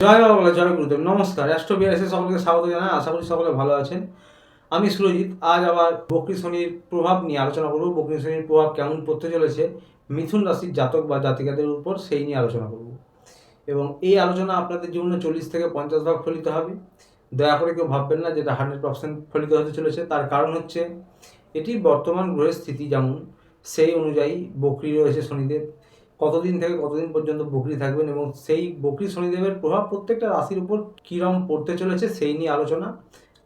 জয় বাবা, জয় গুরুদেব। নমস্কার। অ্যাস্ট্রোবিয়াসে সকলকে স্বাগত জানাই। আশা করি সকলে ভালো আছেন। আমি সুরজিৎ। আজ আবার বকরি শনির প্রভাব নিয়ে আলোচনা করব। বকরি শনির প্রভাব কেমন পড়তে চলেছে মিথুন রাশির জাতক বা জাতিকাদের উপর, সেই নিয়ে আলোচনা করব। এবং এই আলোচনা আপনাদের জীবনে 40 থেকে 50 ভাগ ফলিত হবে। দয়া করে কেউ ভাববেন না যেটা 100% ফলিত হতে চলেছে। তার কারণ হচ্ছে এটি বর্তমান গ্রহের স্থিতি যেমন, সেই অনুযায়ী বকরি রয়েছে শনিদেব। কতদিন থেকে কতদিন পর্যন্ত বকরি থাকবেন এবং সেই বকরি শনিদেবের প্রভাব প্রত্যেকটা রাশির উপর কীরকম পড়তে চলেছে সেই নিয়ে আলোচনা।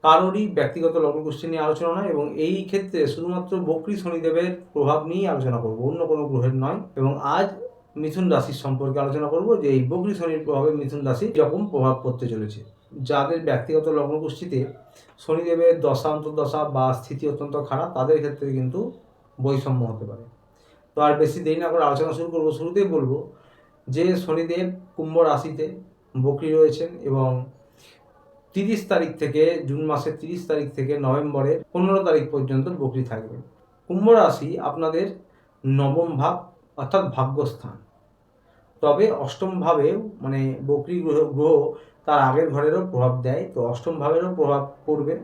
কারোরই ব্যক্তিগত লগ্নগোষ্ঠী নিয়ে আলোচনা নয়, এবং এই ক্ষেত্রে শুধুমাত্র বকরি শনিদেবের প্রভাব নিয়েই আলোচনা করব, অন্য কোনো গ্রহের নয়। এবং আজ মিথুন রাশির সম্পর্কে আলোচনা করব যে এই বকরি শনির প্রভাবে মিথুন রাশি যখন প্রভাব পড়তে চলেছে। যাদের ব্যক্তিগত লগ্নগোষ্ঠীতে শনিদেবের দশা অন্তর্দশা বা স্থিতি অত্যন্ত খারাপ, তাদের ক্ষেত্রে কিন্তু বৈষম্য হতে পারে। তো আর বেশি দেরি না করে আলোচনা শুরু করব। শুরুতেই বলবো যে শনিদেব কুম্ভ রাশিতে বকরি রয়েছেন এবং 30 তারিখ থেকে, জুন মাসের 30 তারিখ থেকে নভেম্বরের 15 তারিখ পর্যন্ত বকরি থাকবেন। কুম্ভ রাশি আপনাদের নবম ভাব অর্থাৎ ভাগ্যস্থান। তবে অষ্টম ভাবেও মানে বকরি গ্রহ তার আগের ঘরেরও প্রভাব দেয়, তো অষ্টম ভাবেরও প্রভাব পড়বে।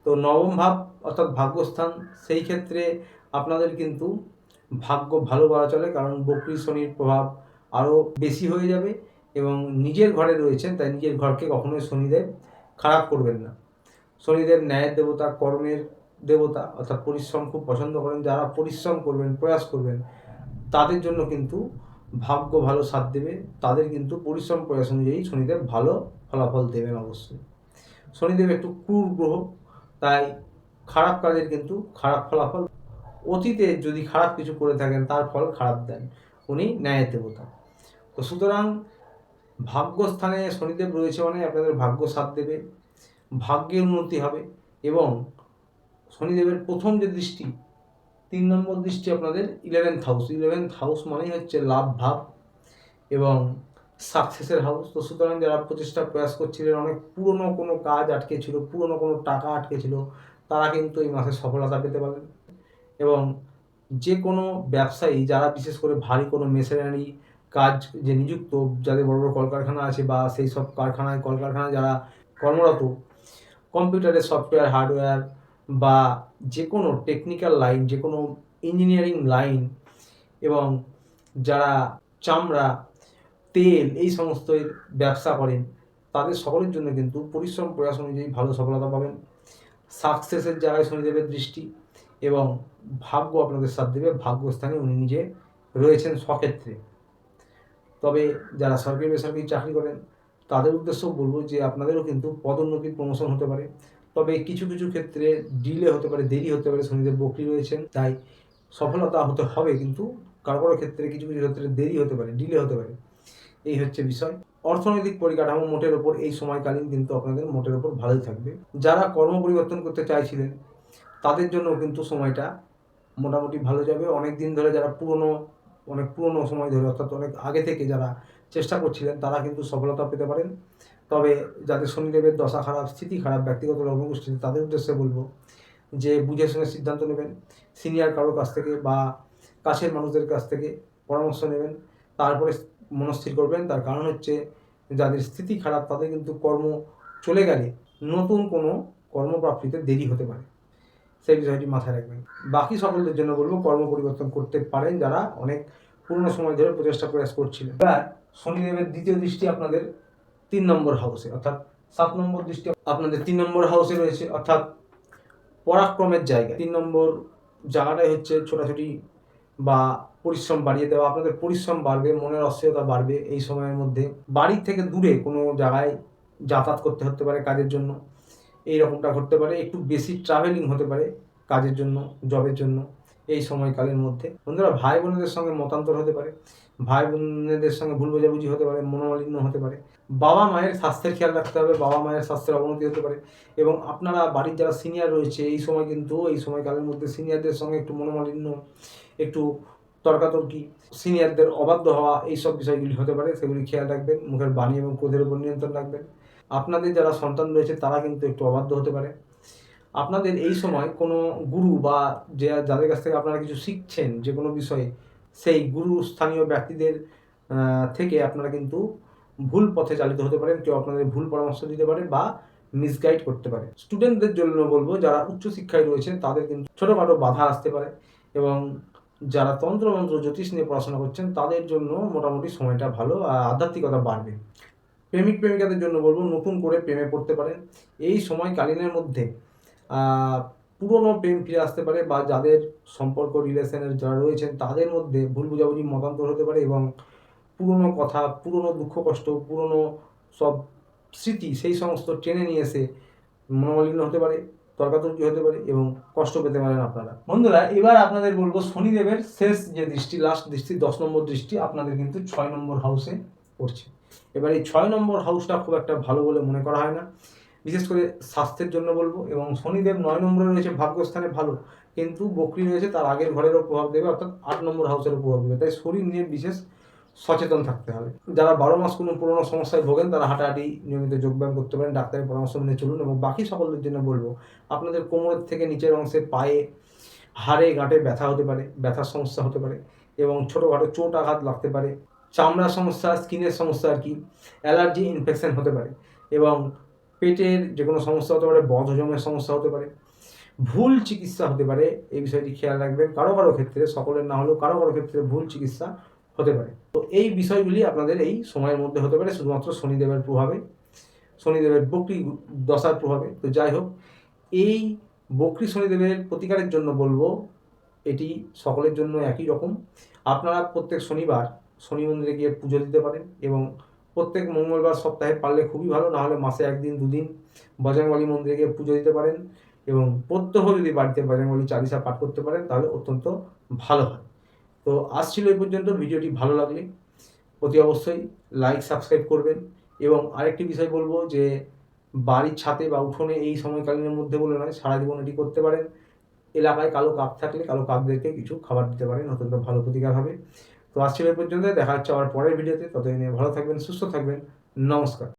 তো নবম ভাব অর্থাৎ ভাগ্যস্থান, সেই ক্ষেত্রে আপনাদের কিন্তু ভাগ্য ভালো বলা চলে, কারণ বকরি শনির প্রভাব আরও বেশি হয়ে যাবে এবং নিজের ঘরে রয়েছেন, তাই নিজের ঘরকে কখনোই শনিদেব খারাপ করবেন না। শনিদেব ন্যায়ের দেবতা, কর্মের দেবতা, অর্থাৎ পরিশ্রম খুব পছন্দ করেন। যারা পরিশ্রম করবেন, প্রয়াস করবেন, তাদের জন্য কিন্তু ভাগ্য ভালো সাথ দেবে। তাদের কিন্তু পরিশ্রম প্রয়াস অনুযায়ী শনিদেব ভালো ফলাফল দেবেন অবশ্যই। শনিদেব একটু ক্রূর গ্রহ, তাই খারাপ কাজের কিন্তু খারাপ ফলাফল, অতীতে যদি খারাপ কিছু করে থাকেন তার ফল খারাপ দেন। উনি ন্যায়ের দেবতা। তো সুতরাং ভাগ্যস্থানে শনিদেব রয়েছে মানে আপনাদের ভাগ্য সাথ দেবে, ভাগ্যের উন্নতি হবে। এবং শনিদেবের প্রথম যে দৃষ্টি, 3 নম্বর দৃষ্টি আপনাদের 11th হাউস। 11th হাউস মানেই হচ্ছে লাভ ভাব এবং সাকসেসের হাউস। তো সুতরাং যারা প্রচেষ্টা প্রয়াস করছিলেন, অনেক পুরনো কোনো কাজ আটকে ছিল, পুরনো কোনো টাকা আটকে ছিল, তারা কিন্তু এই মাসে সফলতা পেতে পারেন। এবং যে কোনো ব্যবসায়ী যারা বিশেষ করে ভারী কোনো মেশিনারি কাজ যে নিযুক্ত, যাদের বড় বড় কলকারখানা আছে বা সেই সব কলকারখানায় যারা কর্মরত, কম্পিউটারের সফটওয়্যার, হার্ডওয়্যার বা যে কোনো টেকনিক্যাল লাইন, যে কোনো ইঞ্জিনিয়ারিং লাইন, এবং যারা চামড়া, তেল, এই সমস্ত ব্যবসা করেন, তাদের সকলের জন্য কিন্তু পরিশ্রম প্রয়াস অনুযায়ী ভালো সফলতা পাবেন। সাকসেসের জায়গায় শনিদেবের দৃষ্টি এবং ভাগ্য আপনাদের সাথ দেবে। ভাগ্যস্থানে উনি নিজে রয়েছেন স্বক্ষেত্রে। তবে যারা সরকারি বেসরকারি চাকরি করেন, তাদের উদ্দেশ্যেও বলবো যে আপনাদেরও কিন্তু পদোন্নতি, প্রমোশন হতে পারে। তবে কিছু কিছু ক্ষেত্রে ডিলে হতে পারে, দেরি হতে পারে। শনিদেব বকরি রয়েছেন, তাই সফলতা হতে হবে, কিন্তু কারো কারো ক্ষেত্রে কিছু কিছু ক্ষেত্রে দেরি হতে পারে, ডিলে হতে পারে। এই হচ্ছে বিষয়। অর্থনৈতিক পরিকাঠামো মোটের ওপর এই সময়কালীন কিন্তু আপনাদের মোটের ওপর ভালোই থাকবে। যারা কর্ম পরিবর্তন করতে চাইছিলেন, তাদের জন্য কিন্তু সময়টা মোটামুটি ভালো যাবে। অনেক দিন ধরে যারা অনেক পুরনো সময় ধরে, অর্থাৎ অনেক আগে থেকে যারা চেষ্টা করছিলেন, তারা কিন্তু সফলতা পেতে পারেন। তবে যাদের শনিদেবের দশা খারাপ, স্থিতি খারাপ, ব্যক্তিগত লগ্নগোষ্ঠীতে, তাদের উদ্দেশ্যে বলবো যে বুঝে শুনে সিদ্ধান্ত নেবেন। সিনিয়র কারোর কাছ থেকে বা কাছের মানুষদের কাছ থেকে পরামর্শ নেবেন, তারপরে মনস্থির করবেন। তার কারণ হচ্ছে যাদের স্থিতি খারাপ, তাদের কিন্তু কর্ম চলে গেলে নতুন কোনো কর্মপ্রাপ্তিতে দেরি হতে পারে, সেই বিষয়টি মাথায় রাখবেন। বাকি সকলদের জন্য বলবো কর্ম পরিবর্তন করতে পারেন যারা অনেক পুরনো সময় ধরে প্রচেষ্টা প্রয়াস করছিলেন। এবার শনিদেবের দ্বিতীয় দৃষ্টি আপনাদের 3 নম্বর হাউসে, অর্থাৎ 7 নম্বর দৃষ্টি আপনাদের 3 নম্বর হাউসে রয়েছে, অর্থাৎ পরাক্রমের জায়গা। 3 নম্বর জায়গাটাই হচ্ছে ছোটাছুটি বা পরিশ্রম বাড়িয়ে দেওয়া। আপনাদের পরিশ্রম বাড়বে, মনের অস্থিরতা বাড়বে। এই সময়ের মধ্যে বাড়ির থেকে দূরে কোনো জায়গায় যাতায়াত করতে হতে পারে কাজের জন্য, এই রকমটা ঘটতে পারে। একটু বেশি ট্রাভেলিং হতে পারে কাজের জন্য, জবের জন্য এই সময়কালের মধ্যে। বন্ধুরা, ভাই বোনেদের সঙ্গে মতান্তর হতে পারে, ভাই বোনেদের সঙ্গে ভুল বোঝাবুঝি হতে পারে, মনোমালিন্য হতে পারে। বাবা মায়ের স্বাস্থ্যের খেয়াল রাখতে হবে, বাবা মায়ের স্বাস্থ্যের অবনতি হতে পারে। এবং আপনারা বাড়ির যারা সিনিয়র রয়েছে, এই সময় কিন্তু এই সময়কালের মধ্যে সিনিয়রদের সঙ্গে একটু মনোমালিন্য, একটু তর্কাতর্কি, সিনিয়রদের অবাধ্য হওয়া, এইসব বিষয়গুলি হতে পারে। সেগুলি খেয়াল রাখবেন। মুখের বাণী এবং ক্রোধের উপর নিয়ন্ত্রণ রাখবেন। আপনাদের যারা সন্তান রয়েছে, তারা কিন্তু একটু অবাধ্য হতে পারে। আপনাদের এই সময় কোনো গুরু বা যাদের কাছ থেকে আপনারা কিছু শিখছেন যে কোনো বিষয়ে, সেই গুরু স্থানীয় ব্যক্তিদের থেকে আপনারা কিন্তু ভুল পথে চালিত হতে পারেন, কেউ আপনাদের ভুল পরামর্শ দিতে পারে বা মিসগাইড করতে পারে। স্টুডেন্টদের জন্য বলবো, যারা উচ্চশিক্ষায় রয়েছেন তাদের কিন্তু ছোটোখাটো বাধা আসতে পারে, এবং যারা তন্ত্রমন্ত্র জ্যোতিষ নিয়ে পড়াশোনা করছেন তাদের জন্য মোটামুটি সময়টা ভালো, আধ্যাত্মিকতা বাড়বে। প্রেমিক প্রেমিকাদের জন্য বলবো, নতুন করে প্রেমে পড়তে পারেন। এই সময়কালীনের মধ্যে পুরনো প্রেম ফিরে আসতে পারে, বা যাদের সম্পর্ক রিলেশনের যারা রয়েছেন তাদের মধ্যে ভুল বোঝাবুঝি মতান্তর হতে পারে, এবং পুরনো কথা, পুরনো দুঃখ কষ্ট, পুরনো সব স্মৃতি সেই সমস্ত টেনে নিয়ে এসে মনোমালিন্য হতে পারে, তর্কাতর্কি হতে পারে এবং কষ্ট পেতে পারেন আপনারা। বন্ধুরা, এবার আপনাদের বলবো, শনিদেবের শেষ যে দৃষ্টি, লাস্ট দৃষ্টি, 10 নম্বর দৃষ্টি আপনাদের কিন্তু 6 নম্বর হাউসে পড়ছে। এবার এই 6 নম্বর হাউসটা খুব একটা ভালো বলে মনে করা হয় না, বিশেষ করে স্বাস্থ্যের জন্য বলবো। এবং শনিদেব 9 নম্বরে রয়েছে, ভাগ্যস্থানে ভালো, কিন্তু বকরি রয়েছে, তার আগের ঘরেরও প্রভাব দেবে, অর্থাৎ 8 নম্বর হাউসেরও প্রভাব দেবে। তাই শরীর নিয়ে বিশেষ সচেতন থাকতে হবে। যারা 12 মাস কোনো পুরোনো সমস্যায় ভোগেন তারা হাঁটাহাঁটি, নিয়মিত যোগব্যায়াম করতে পারেন, ডাক্তারের পরামর্শ মেনে চলুন। এবং বাকি সকলের জন্য বলবো, আপনাদের কোমরের থেকে নিচের অংশে, পায়ে, হাড়ে গাঁটে ব্যথা হতে পারে, ব্যথার সমস্যা হতে পারে, এবং ছোটোখাটো চোট আঘাত লাগতে পারে, চামড়ার সমস্যা, স্কিনের সমস্যা আর কি, অ্যালার্জি, ইনফেকশন হতে পারে, এবং পেটের যে কোনো সমস্যা হতে পারে, বদহজমের সমস্যা হতে পারে, ভুল চিকিৎসা হতে পারে। এই বিষয়টি খেয়াল রাখবেন। কারো কারো ক্ষেত্রে, সকলের না হলেও কারো কারো ক্ষেত্রে ভুল চিকিৎসা হতে পারে। তো এই বিষয়গুলি আপনাদের এই সময়ের মধ্যে হতে পারে, শুধুমাত্র শনিদেবের প্রভাবে, শনিদেবের বকরি দশার প্রভাবে। তো যাই হোক, এই বকরি শনিদেবের প্রতিকারের জন্য বলবো, এটি সকলের জন্য একই রকম। আপনারা প্রত্যেক শনিবার শনি মন্দিরে গিয়ে পুজো দিতে পারেন, এবং প্রত্যেক মঙ্গলবার সপ্তাহে পারলে খুবই ভালো, নাহলে মাসে 1 দিন 2 দিন বজরংবলী মন্দিরে গিয়ে পুজো দিতে পারেন, এবং প্রত্যহ যদি বাড়িতে বজরংবলী চালিসা পাঠ করতে পারেন তাহলে অত্যন্ত ভালো হয়। তো আজ ছিল এই পর্যন্ত। ভিডিওটি ভালো লাগলে অতি অবশ্যই লাইক, সাবস্ক্রাইব করবেন। এবং আরেকটি বিষয় বলবো যে, বাড়ির ছাদে বা উঠোনে এই সময়কালীনের মধ্যে বলে নয়, সারা জীবন এটি করতে পারেন। এলাকায় কালো কাক থাকলে কালো কাকদেরকে কিছু খাবার দিতে পারেন, অত্যন্ত ভালো প্রতিকার হবে। তো আজ ছিল এই পর্যন্ত, দেখা হচ্ছে আবার পরের ভিডিওতে। ততদিনে ভালো থাকবেন, সুস্থ থাকবেন, নমস্কার।